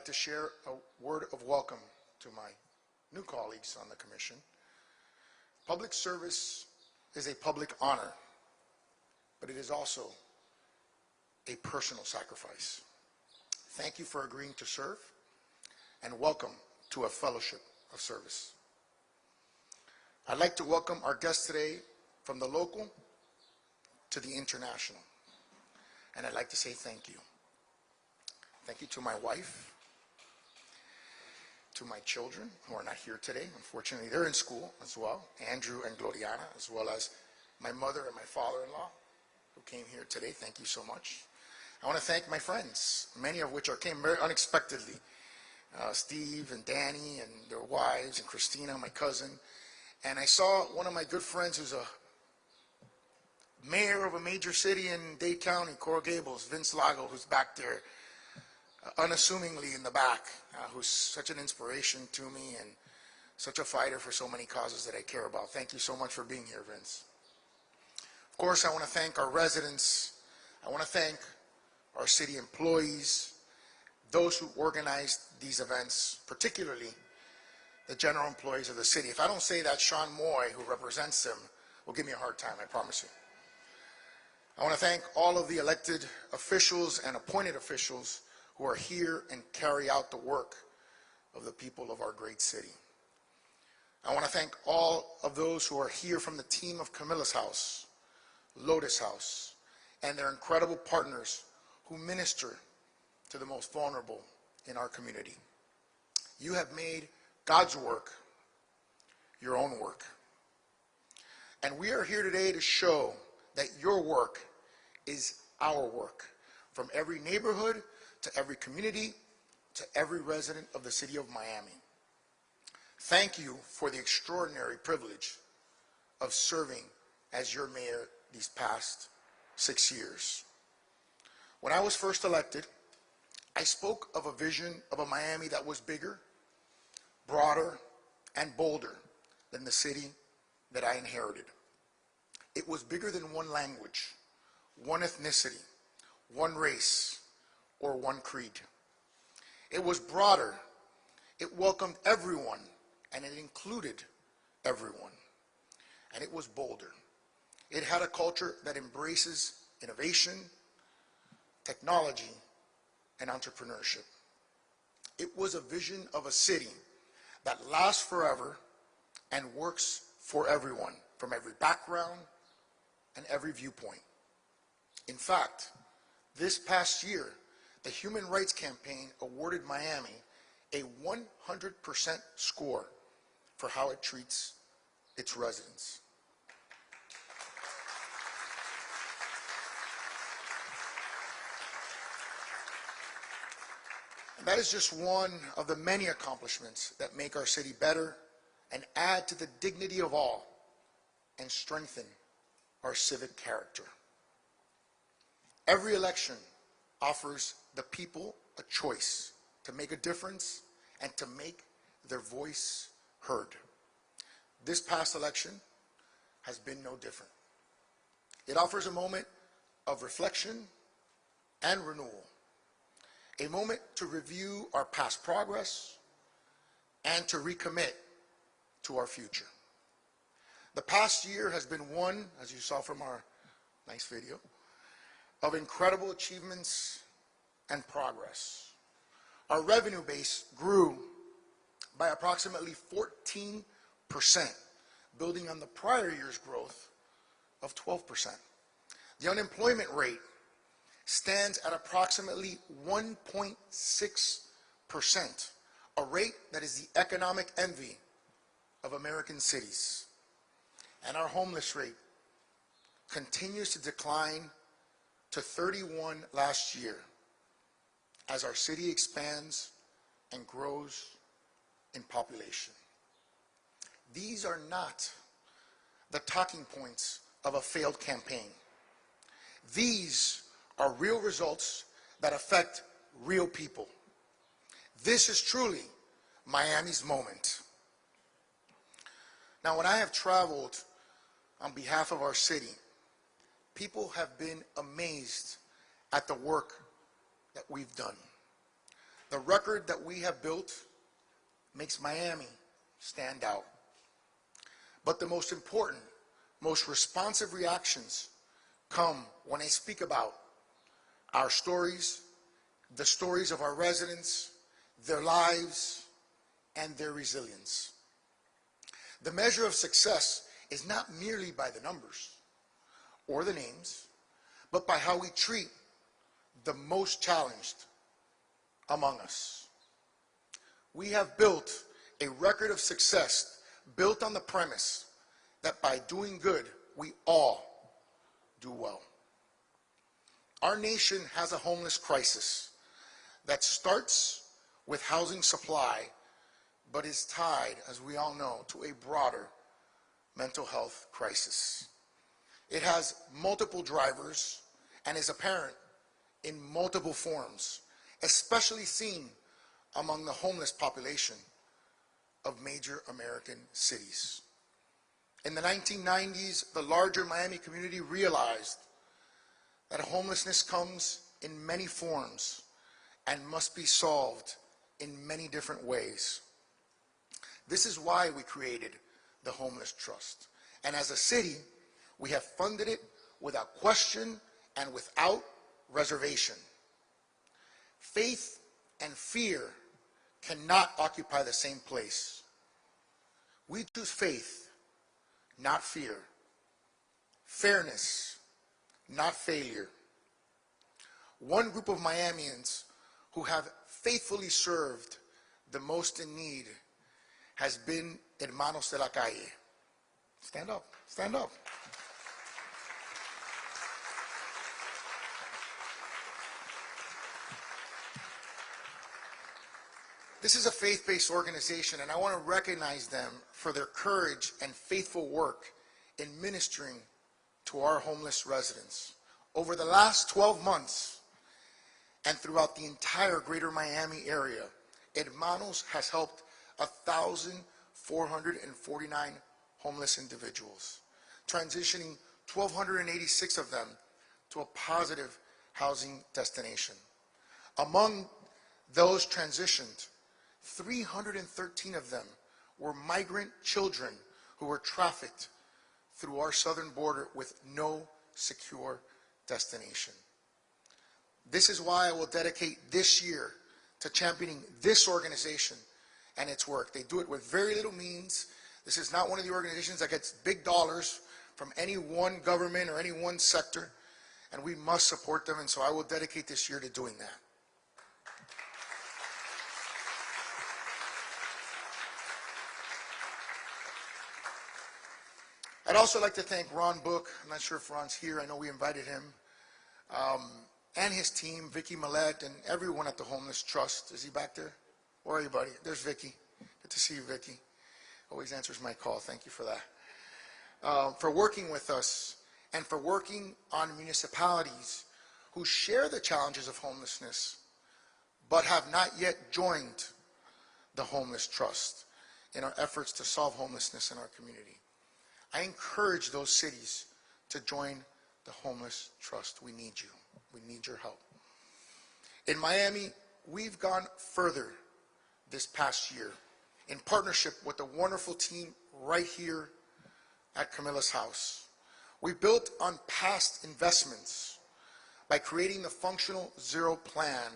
like to share a word of welcome to my new colleagues on the commission. Public service is a public honor, but it is also a personal sacrifice. Thank you for agreeing to serve, and welcome to a fellowship of service. I'd like to welcome our guests today from the local to the international, and I'd like to say thank you. Thank you to my wife, to my children who are not here today. Unfortunately, they're in school as well, Andrew and Gloriana, as well as my mother and my father-in-law who came here today. Thank you so much. I want to thank my friends, many of which came very unexpectedly. Steve and Danny and their wives, and Christina, my cousin. And I saw one of my good friends who's a mayor of a major city in Dade County, Coral Gables, Vince Lago, who's back there, unassumingly in the back, who's such an inspiration to me and such a fighter for so many causes that I care about. Thank you so much for being here, Vince. Of course, I want to thank our residents. I want to thank our city employees, those who organized these events, particularly the general employees of the city. If I don't say that, Sean Moy, who represents them, will give me a hard time, I promise you. I want to thank all of the elected officials and appointed officials who are here and carry out the work of the people of our great city. I want to thank all of those who are here from the team of Camilla's House, Lotus House, and their incredible partners who minister to the most vulnerable in our community. You have made God's work your own work. And we are here today to show that your work is our work, from every neighborhood to every community to every resident of the city of Miami. Thank you for the extraordinary privilege of serving as your mayor these past 6 years. When I was first elected, I spoke of a vision of a Miami that was bigger, broader, and bolder than the city that I inherited. It was bigger than one language, one ethnicity, one race, or one creed. It was broader. It welcomed everyone, and it included everyone. And it was bolder. It had a culture that embraces innovation, technology, and entrepreneurship. It was a vision of a city that lasts forever and works for everyone, from every background and every viewpoint. In fact, this past year, the Human Rights Campaign awarded Miami a 100% score for how it treats its residents. And that is just one of the many accomplishments that make our city better and add to the dignity of all and strengthen our civic character. Every election offers the people a choice to make a difference and to make their voice heard. This past election has been no different. It offers a moment of reflection and renewal, a moment to review our past progress and to recommit to our future. The past year has been one, as you saw from our nice video, of incredible achievements and progress. Our revenue base grew by approximately 14%, building on the prior year's growth of 12%. The unemployment rate stands at approximately 1.6%, a rate that is the economic envy of American cities. And our homeless rate continues to decline to 31 last year as our city expands and grows in population. These are not the talking points of a failed campaign. These are real results that affect real people. This is truly Miami's moment. Now, when I have traveled on behalf of our city, people have been amazed at the work that we've done. The record that we have built makes Miami stand out. But the most important, most responsive reactions come when I speak about our stories, the stories of our residents, their lives, and their resilience. The measure of success is not merely by the numbers or the names, but by how we treat the most challenged among us. We have built a record of success built on the premise that by doing good, we all do well. Our nation has a homeless crisis that starts with housing supply, but is tied, as we all know, to a broader mental health crisis. It has multiple drivers and is apparent in multiple forms, especially seen among the homeless population of major American cities. In the 1990s, the larger Miami community realized that homelessness comes in many forms and must be solved in many different ways. This is why we created the Homeless Trust. And as a city, we have funded it without question and without reservation. Faith and fear cannot occupy the same place. We choose faith, not fear. Fairness, not failure. One group of Miamians who have faithfully served the most in need has been Hermanos de la Calle. Stand up, stand up. This is a faith-based organization, and I want to recognize them for their courage and faithful work in ministering to our homeless residents. Over the last 12 months, and throughout the entire greater Miami area, Hermanos has helped 1,449 homeless individuals, transitioning 1,286 of them to a positive housing destination. Among those transitioned, 313 of them were migrant children who were trafficked through our southern border with no secure destination. This is why I will dedicate this year to championing this organization and its work. They do it with very little means. This is not one of the organizations that gets big dollars from any one government or any one sector, and we must support them, and so I will dedicate this year to doing that. I'd also like to thank Ron Book. I'm not sure if Ron's here. I know we invited him. And his team, Vicky Millette, and everyone at the Homeless Trust. Is he back there? Where are you, buddy? There's Vicky. Good to see you, Vicky. Always answers my call. Thank you for that. For working with us and for working on municipalities who share the challenges of homelessness but have not yet joined the Homeless Trust in our efforts to solve homelessness in our community. I encourage those cities to join the Homeless Trust. We need you. We need your help. In Miami, we've gone further this past year in partnership with a wonderful team right here at Camilla's house. We built on past investments by creating the Functional Zero Plan,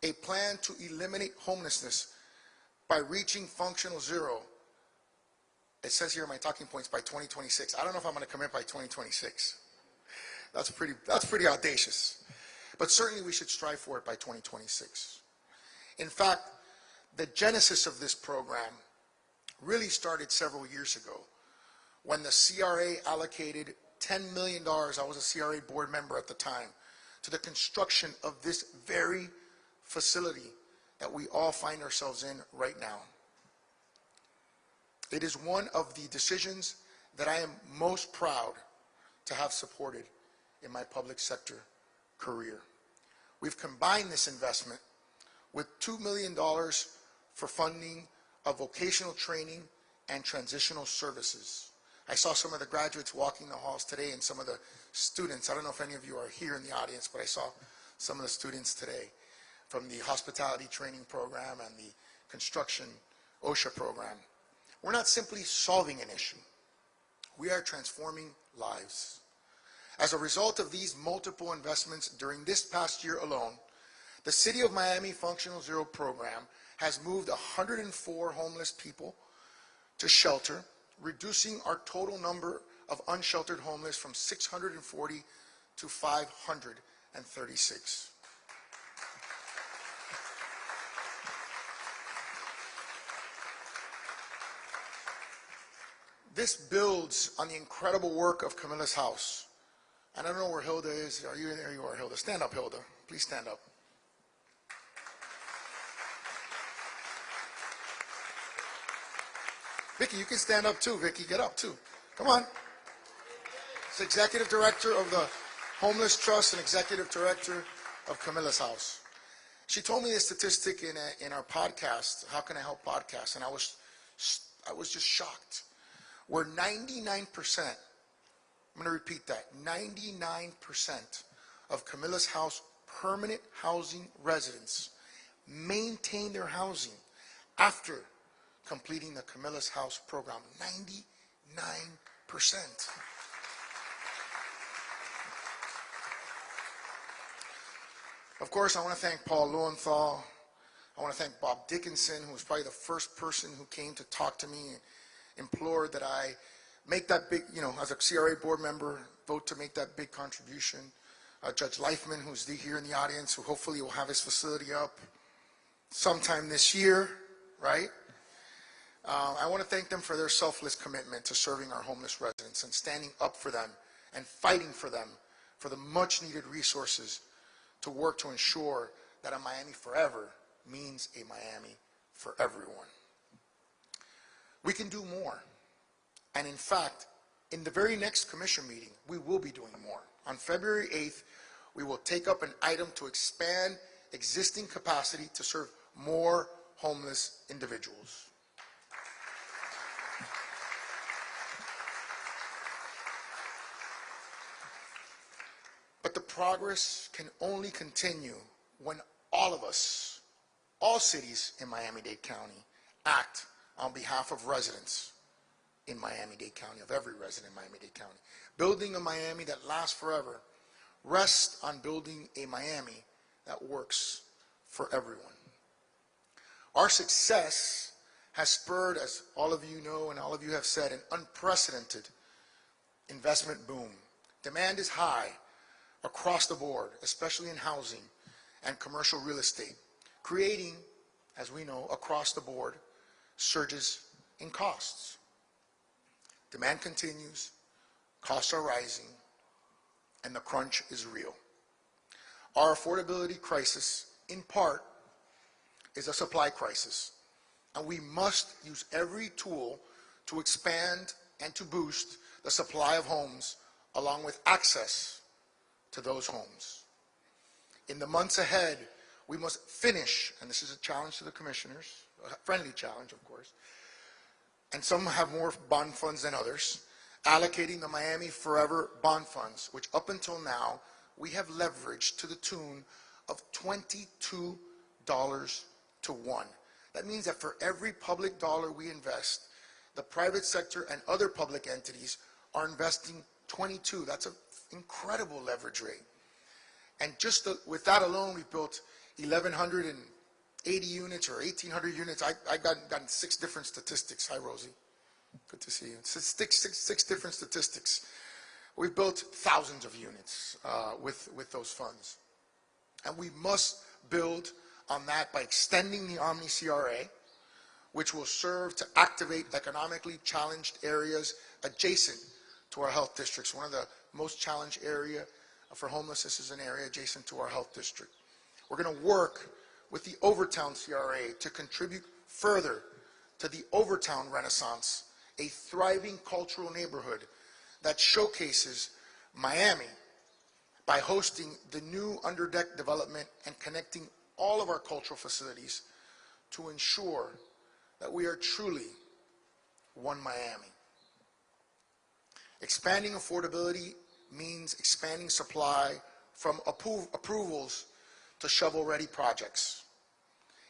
a plan to eliminate homelessness by reaching Functional Zero. It says here in my talking points by 2026. I don't know if I'm going to commit by 2026. That's pretty audacious. But certainly we should strive for it by 2026. In fact, the genesis of this program really started several years ago when the CRA allocated $10 million, I was a CRA board member at the time, to the construction of this very facility that we all find ourselves in right now. It is one of the decisions that I am most proud to have supported in my public sector career. We've combined this investment with $2 million for funding of vocational training and transitional services. I saw some of the graduates walking the halls today and some of the students. I don't know if any of you are here in the audience, but I saw some of the students today. from the hospitality training program and the construction OSHA program. We're not simply solving an issue. We are transforming lives. As a result of these multiple investments during this past year alone, the City of Miami Functional Zero program has moved 104 homeless people to shelter, reducing our total number of unsheltered homeless from 640 to 536. This builds on the incredible work of Camilla's House. And I don't know where Hilda is. Are you in there? You are, Hilda. Stand up, Hilda. Please stand up. Vicky, you can stand up too. Vicky, get up too. Come on. She's Executive Director of the Homeless Trust and Executive Director of Camilla's House. She told me this statistic in our podcast, How Can I Help podcast, and I was just shocked. Where 99%, I'm going to repeat that, 99% of Camilla's House permanent housing residents maintain their housing after completing the Camilla's House program. 99%. Of course, I want to thank Paul Lowenthal. I want to thank Bob Dickinson, who was probably the first person who came to talk to me and implored that I make that big, as a CRA board member, vote to make that big contribution. Judge Leifman, who's here in the audience, who hopefully will have his facility up sometime this year, right? I want to thank them for their selfless commitment to serving our homeless residents and standing up for them and fighting for them for the much needed resources to work to ensure that a Miami Forever means a Miami for everyone. We can do more. And in fact, in the very next commission meeting, we will be doing more. On February 8th, we will take up an item to expand existing capacity to serve more homeless individuals. But the progress can only continue when all of us, all cities in Miami-Dade County, act on behalf of residents in Miami-Dade County, of every resident in Miami-Dade County. Building a Miami that lasts forever rests on building a Miami that works for everyone. Our success has spurred, as all of you know and all of you have said, an unprecedented investment boom. Demand is high across the board, especially in housing and commercial real estate, creating, as we know, across the board, surges in costs. Demand continues, costs are rising, and the crunch is real. Our affordability crisis, in part, is a supply crisis, and we must use every tool to expand and to boost the supply of homes along with access to those homes. In the months ahead, we must finish, and this is a challenge to the commissioners, a friendly challenge, of course, and some have more bond funds than others, allocating the Miami Forever bond funds, which up until now, we have leveraged to the tune of $22 to 1. That means that for every public dollar we invest, the private sector and other public entities are investing 22. That's an incredible leverage rate. And just with that alone, we built 1,180 units or 1,800 units. I gotten 6 different statistics. Hi, Rosie. Good to see you. Six different statistics. We've built thousands of units with those funds. And we must build on that by extending the Omni CRA, which will serve to activate economically challenged areas adjacent to our health districts. One of the most challenged area for homelessness is an area adjacent to our health district. We're going to work with the Overtown CRA to contribute further to the Overtown Renaissance, a thriving cultural neighborhood that showcases Miami by hosting the new underdeck development and connecting all of our cultural facilities to ensure that we are truly one Miami. Expanding affordability means expanding supply from approvals to shovel-ready projects.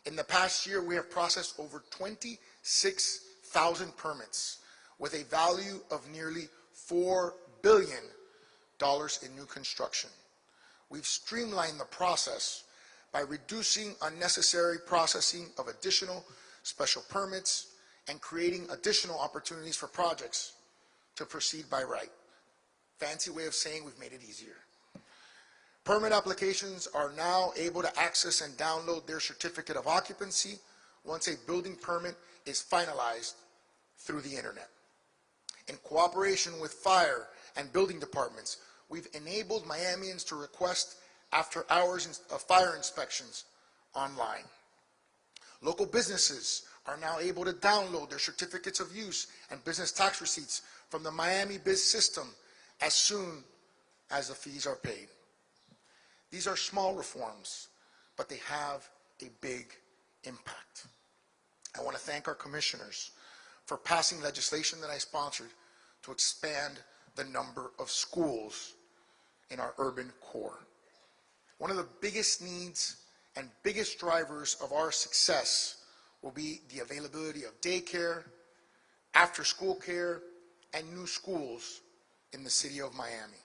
In the past year, we have processed over 26,000 permits with a value of nearly $4 billion in new construction. We've streamlined the process by reducing unnecessary processing of additional special permits and creating additional opportunities for projects to proceed by right. Fancy way of saying we've made it easier. Permit applications are now able to access and download their certificate of occupancy once a building permit is finalized through the internet. In cooperation with fire and building departments, we've enabled Miamians to request after hours of fire inspections online. Local businesses are now able to download their certificates of use and business tax receipts from the Miami Biz system as soon as the fees are paid. These are small reforms, but they have a big impact. I want to thank our commissioners for passing legislation that I sponsored to expand the number of schools in our urban core. One of the biggest needs and biggest drivers of our success will be the availability of daycare, after-school care, and new schools in the city of Miami.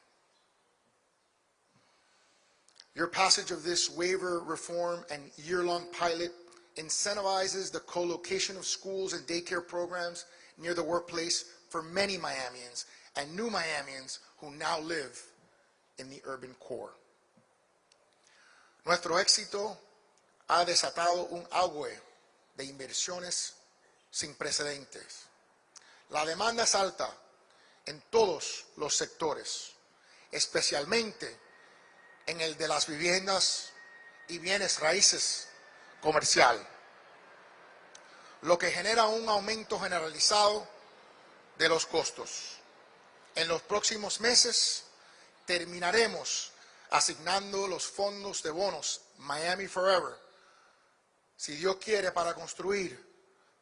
Your passage of this waiver reform and year-long pilot incentivizes the co-location of schools and daycare programs near the workplace for many Miamians and new Miamians who now live in the urban core. Nuestro éxito ha desatado un auge de inversiones sin precedentes. La demanda es alta en todos los sectores, especialmente en el de las viviendas y bienes raíces comercial, lo que genera un aumento generalizado de los costos. En los próximos meses terminaremos asignando los fondos de bonos Miami Forever, si Dios quiere, para construir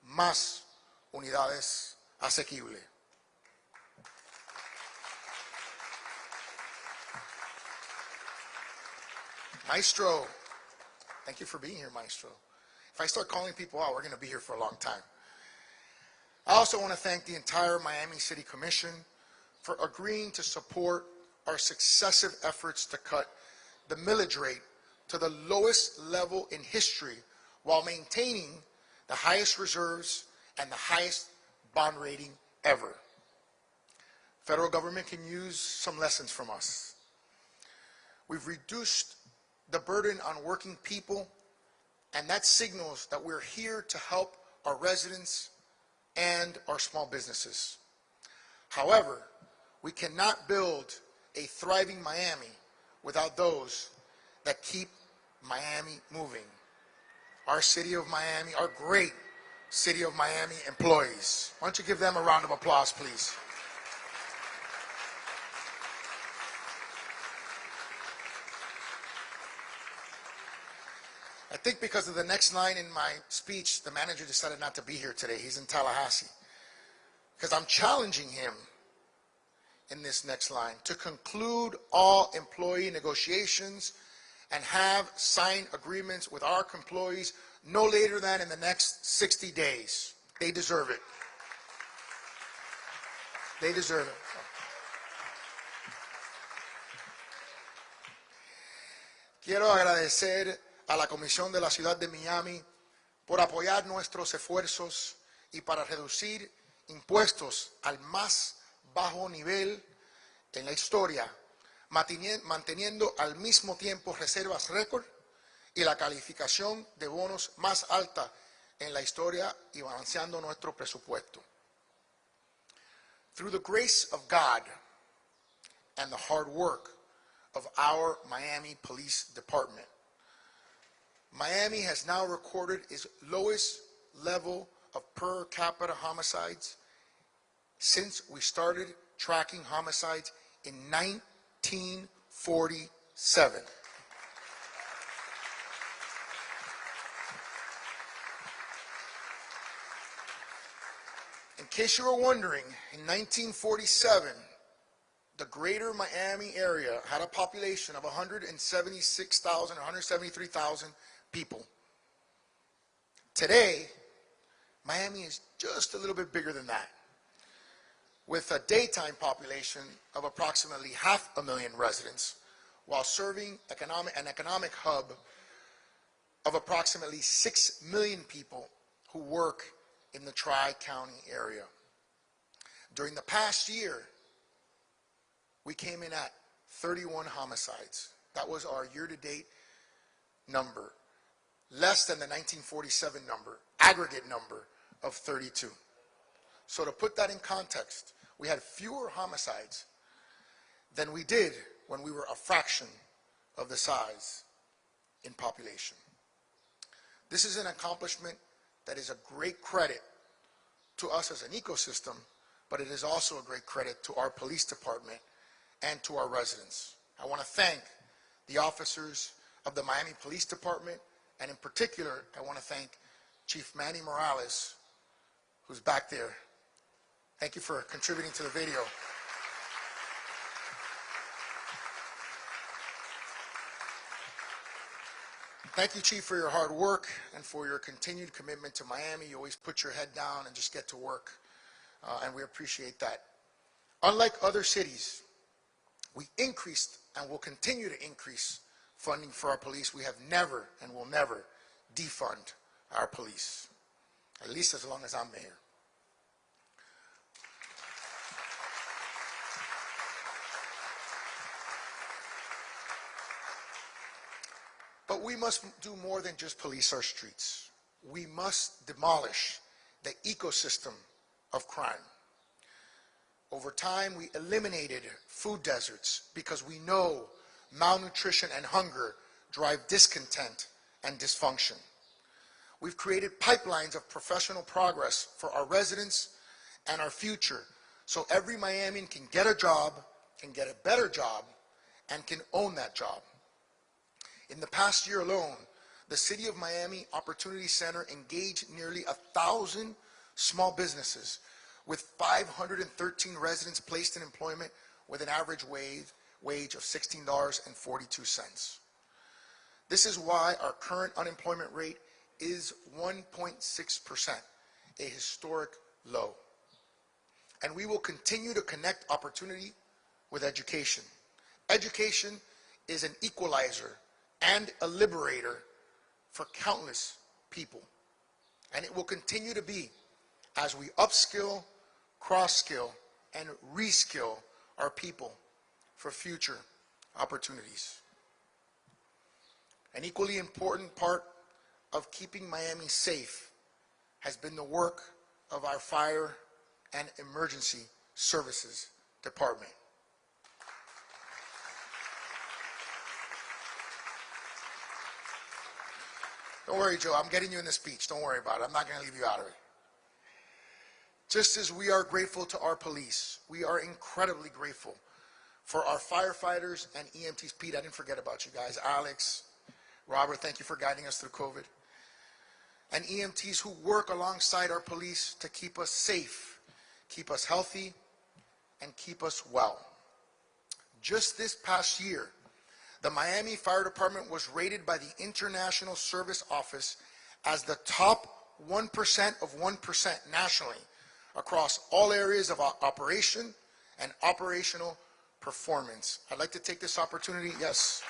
más unidades asequibles. Maestro, thank you for being here, Maestro. If I start calling people out, we're going to be here for a long time. I also want to thank the entire Miami City Commission for agreeing to support our successive efforts to cut the millage rate to the lowest level in history while maintaining the highest reserves and the highest bond rating ever. Federal government can use some lessons from us. We've reduced the burden on working people, and that signals that we're here to help our residents and our small businesses. However, we cannot build a thriving Miami without those that keep Miami moving. Our city of Miami, our great city of Miami employees. Why don't you give them a round of applause, please? I think because of the next line in my speech, the manager decided not to be here today. He's in Tallahassee. Because I'm challenging him in this next line to conclude all employee negotiations and have signed agreements with our employees no later than in the next 60 days. They deserve it. They deserve it. Quiero agradecer a la Comisión de la Ciudad de Miami por apoyar nuestros esfuerzos y para reducir impuestos al más bajo nivel en la historia, manteniendo al mismo tiempo reservas récord y la calificación de bonos más alta en la historia y balanceando nuestro presupuesto. Through the grace of God and the hard work of our Miami Police Department, Miami has now recorded its lowest level of per capita homicides since we started tracking homicides in 1947. In case you were wondering, in 1947, the greater Miami area had a population of 176,000 or 173,000 people. Today, Miami is just a little bit bigger than that, with a daytime population of approximately 500,000 residents, while serving an economic hub of approximately 6 million people who work in the Tri-County area. During the past year, we came in at 31 homicides. That was our year-to-date number, less than the 1947 number, aggregate number of 32. So to put that in context, we had fewer homicides than we did when we were a fraction of the size in population. This is an accomplishment that is a great credit to us as an ecosystem, but it is also a great credit to our police department and to our residents. I want to thank the officers of the Miami Police Department, and in particular, I want to thank Chief Manny Morales, who's back there. Thank you for contributing to the video. Thank you, Chief, for your hard work and for your continued commitment to Miami. You always put your head down and just get to work, and we appreciate that. Unlike other cities, we increased and will continue to increase funding for our police. We have never and will never defund our police, at least as long as I'm mayor. But we must do more than just police our streets. We must demolish the ecosystem of crime. Over time, we eliminated food deserts because we know malnutrition and hunger drive discontent and dysfunction. We've created pipelines of professional progress for our residents and our future, so every Miamian can get a job, can get a better job, and can own that job. In the past year alone, the City of Miami Opportunity Center engaged nearly 1,000 small businesses with 513 residents placed in employment with an average wage of $16.42. This is why our current unemployment rate is 1.6%, a historic low. And we will continue to connect opportunity with education. Education is an equalizer and a liberator for countless people. And it will continue to be as we upskill, cross-skill, and reskill our people for future opportunities. An equally important part of keeping Miami safe has been the work of our Fire and Emergency Services Department. Don't worry, Joe, I'm getting you in the speech. Don't worry about it. I'm not going to leave you out of it. Just as we are grateful to our police, we are incredibly grateful for our firefighters and EMTs. Pete, I didn't forget about you guys. Alex, Robert, thank you for guiding us through COVID. And EMTs who work alongside our police to keep us safe, keep us healthy, and keep us well. Just this past year, the Miami Fire Department was rated by the International Service Office as the top 1% of 1% nationally across all areas of operation and operational performance. I'd like to take this opportunity, yes.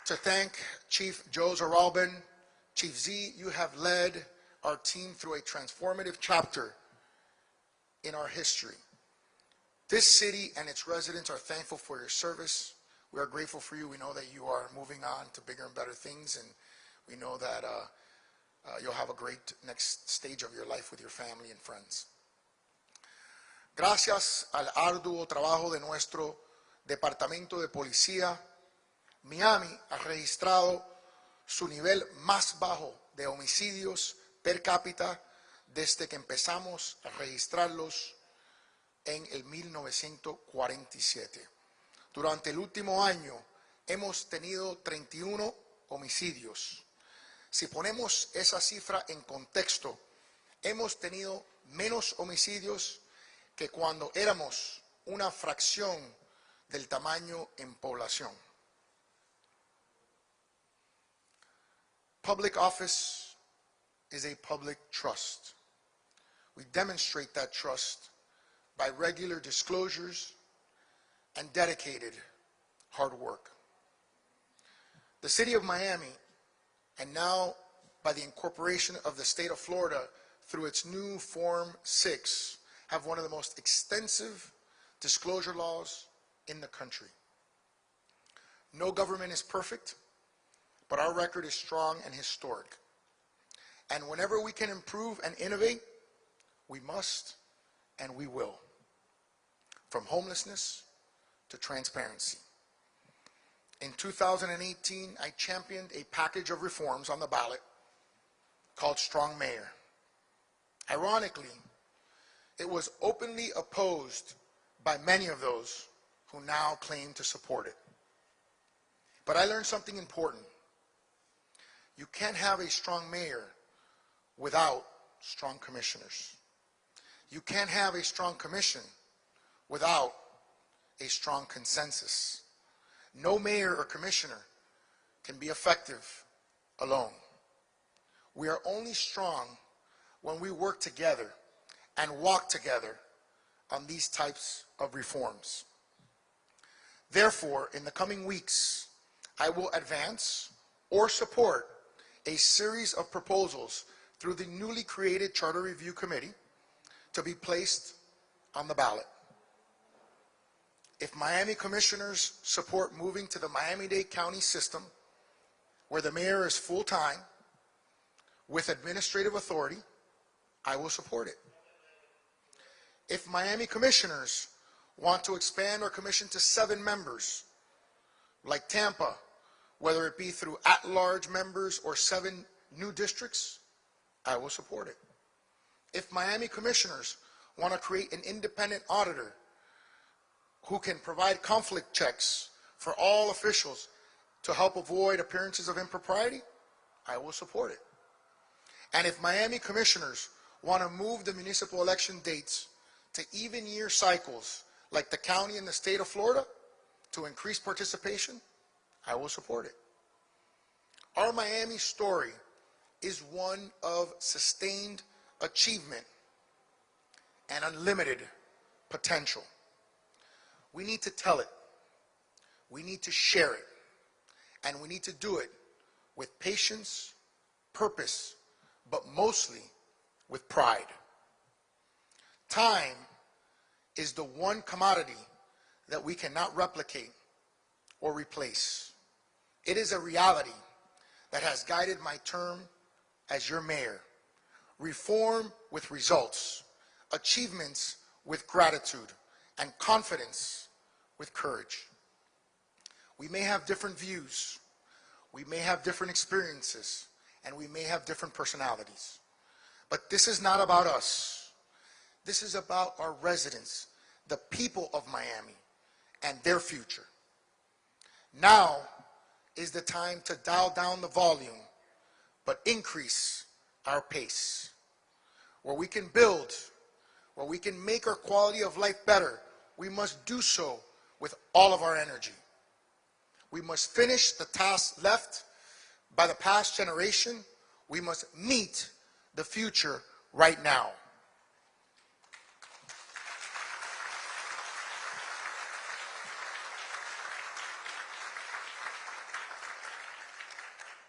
To thank Chief Joe Zaralban. Chief Z, you have led our team through a transformative chapter in our history. This city and its residents are thankful for your service. We are grateful for you. We know that you are moving on to bigger and better things, and we know that you'll have a great next stage of your life with your family and friends. Gracias al arduo trabajo de nuestro Departamento de Policía, Miami ha registrado su nivel más bajo de homicidios per cápita desde que empezamos a registrarlos en el 1947. Durante el último año hemos tenido 31 homicidios. Si ponemos esa cifra en contexto, Hemos tenido menos homicidios que cuando éramos una fracción del tamaño en población. Public office is a public trust. We demonstrate that trust by regular disclosures and dedicated hard work. The city of Miami, and now by the incorporation of the state of Florida through its new Form 6, have one of the most extensive disclosure laws in the country. No government is perfect, but our record is strong and historic. And whenever we can improve and innovate, we must and we will. From homelessness to transparency. In 2018, I championed a package of reforms on the ballot called Strong Mayor. Ironically, it was openly opposed by many of those who now claim to support it. But I learned something important. You can't have a strong mayor without strong commissioners. You can't have a strong commission without a strong consensus. No mayor or commissioner can be effective alone. We are only strong when we work together and walk together on these types of reforms. Therefore, in the coming weeks, I will advance or support a series of proposals through the newly created Charter Review Committee to be placed on the ballot. If Miami commissioners support moving to the Miami-Dade County system, where the mayor is full-time, with administrative authority, I will support it. If Miami commissioners want to expand our commission to 7 members, like Tampa, whether it be through at-large members or 7 new districts, I will support it. If Miami commissioners want to create an independent auditor who can provide conflict checks for all officials to help avoid appearances of impropriety, I will support it. And if Miami commissioners want to move the municipal election dates to even year cycles like the county and the state of Florida to increase participation, I will support it. Our Miami story is one of sustained achievement and unlimited potential. We need to tell it, we need to share it, and we need to do it with patience, purpose, but mostly with pride. Time is the one commodity that we cannot replicate or replace. It is a reality that has guided my term as your mayor. Reform with results, achievements with gratitude, and confidence with courage. We may have different views, we may have different experiences, and we may have different personalities. But this is not about us. This is about our residents, the people of Miami, and their future. Now is the time to dial down the volume, but increase our pace. Where we can build, where we can make our quality of life better, we must do so with all of our energy. We must finish the tasks left by the past generation. We must meet the future right now.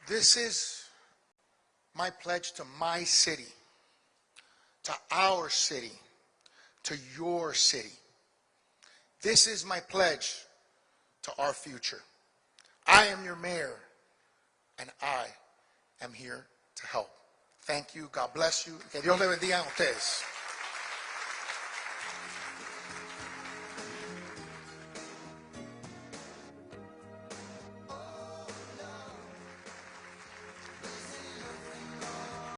This is my pledge to my city, to our city, to your city. This is my pledge to our future. I am your mayor, and I am here to help. Thank you. God bless you. Que Dios le bendiga a ustedes.